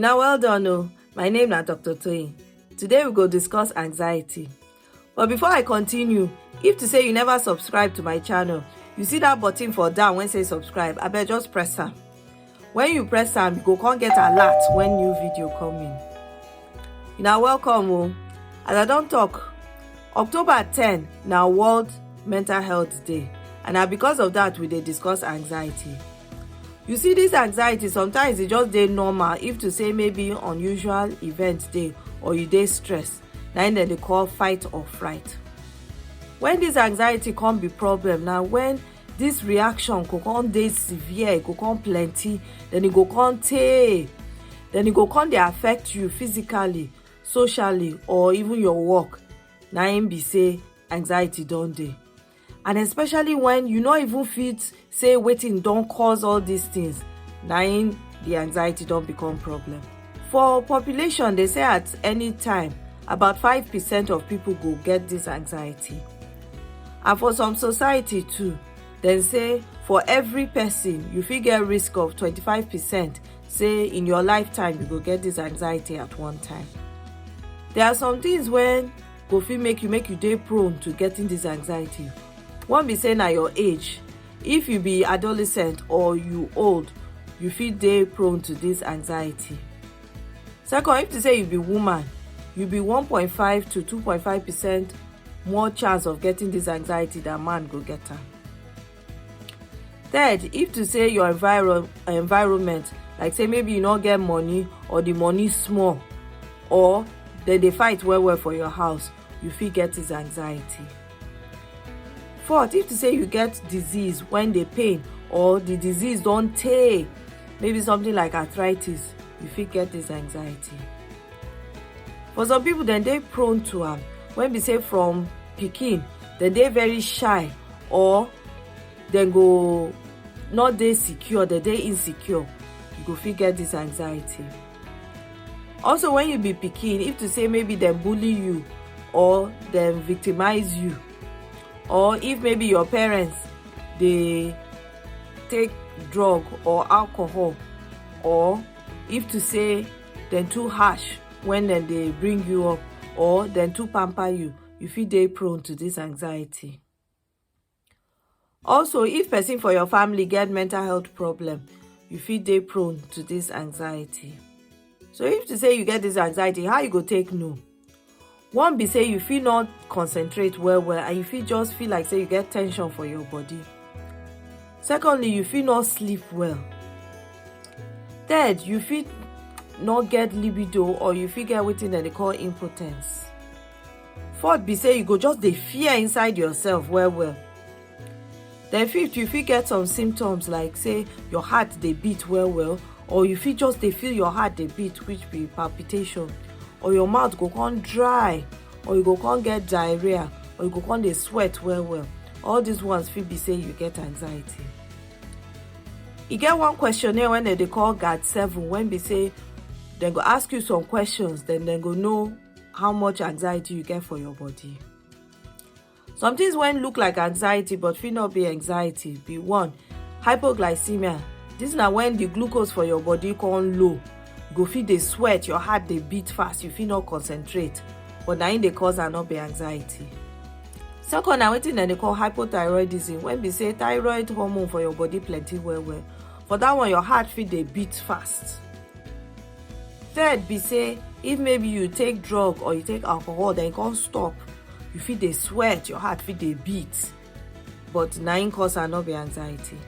Una well done o. My name na Dr. Toyin. Today we go discuss anxiety. But before I continue, if to say you never subscribe to my channel, you see that button for down when say subscribe, abeg just press am. When you press am, you go come get alert when new video come in. Una welcome o. As I don talk, October 10 na World Mental Health Day, and na because of that we dey discuss anxiety. You see, this anxiety sometimes e just dey normal if to say maybe unusual event dey or you dey stress. Na im dem dey call fight or fright. When this anxiety come be problem, na when this reaction go come dey severe, e go come plenty, then e go come tey, then e go come dey affect you physically, socially, or even your work. Na im be say anxiety don dey. And especially when you no even fit say wetin don cause all these things, na im the anxiety don become problem. For population, they say at any time about 5% of people go get this anxiety. And for some society too, dem say for every person you fit get risk of 25%, say in your lifetime you go get this anxiety at one time. There are some things when go fit make you dey prone to getting this anxiety. One be say na your age. If you be adolescent or you old, you fit dey prone to this anxiety. Second, if to say you be woman, you be 1.5 to 2.5% more chance of getting this anxiety than man go get am. Third, if to say your environment, like say maybe you no get money or the money small, or dem dey fight well for your house, you fit get this anxiety. Fourth, if to say you get disease when dey pain or the disease don tey, maybe something like arthritis, you fit get this anxiety. For some people, dem dey prone to am when be say from pikin dem dey very shy, or dem go not dey secure, dem dey insecure, you go fit get this anxiety. Also, when you be pikin, if to say maybe dem bully you or dem victimize you, or if maybe your parents dey take drug or alcohol, or if to say dem too harsh when dem dey bring you up, or dem too pamper you, you fit dey prone to this anxiety. Also, if person for your family get mental health problem, you fit dey prone to this anxiety. So if to say you get this anxiety, how you go take know? One be say you fit not concentrate well and you fit just feel like say you get tension for your body. Secondly, you fit not sleep well. Third, you fit not get libido, or you fit get wetin dem dey call impotence. Fourth be say you go just dey fear inside yourself well. Then fifth, you fit get some symptoms like say your heart dey beat well, or you fit just dey feel your heart dey beat, which be palpitation, or your mouth go come dry, or you go come get diarrhea, or you go come dey sweat well. All these ones fit be say you get anxiety. E get one questionnaire when dem dey call GAD-7, when be say dem go ask you some questions, then dem go know how much anxiety you get for your body. Some things when look like anxiety but fit not be anxiety be one, hypoglycemia. This na when the glucose for your body come low. You go fit dey sweat, your heart dey beat fast, you fit not concentrate, but na im dey cause am, not be anxiety. Second, na wetin dem dey call hypothyroidism, when be say thyroid hormone for your body plenty well. For that one, your heart fit dey beat fast. Third be say if maybe you take drug or you take alcohol, then you can't stop, you fit dey sweat, your heart fit dey beat, but na im cause am, not be anxiety.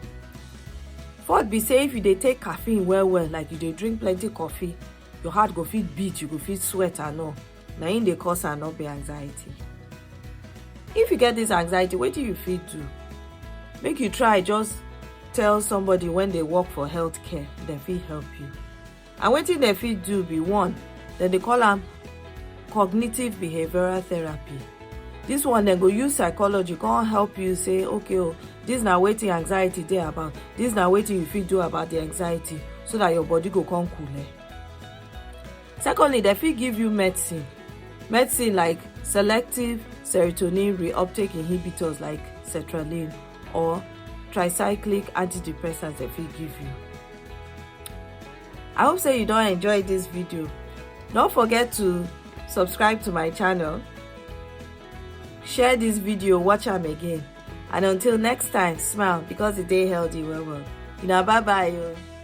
Fourth be say if you dey take caffeine well, like you dey drink plenty coffee, your heart go fit beat, you go fit sweat and all, na im dey cause am, not be anxiety. If you get this anxiety, wetin you fit do? Make you try just tell somebody when they work for healthcare, dem fit help you. And wetin dem fit do be one, dem dey call am cognitive behavioral therapy. This one dem go use psychology come help you say, okay, this na wetin anxiety dey about, this na wetin you fit do about the anxiety, so that your body go come cool. Secondly, dem fit give you medicine like selective serotonin reuptake inhibitors like sertraline, or tricyclic antidepressants dem fit give you. I hope say you don enjoy this video. Don't forget to subscribe to my channel, share this video, watch am again, and until next time, smile because e dey healthy well well. Bye bye.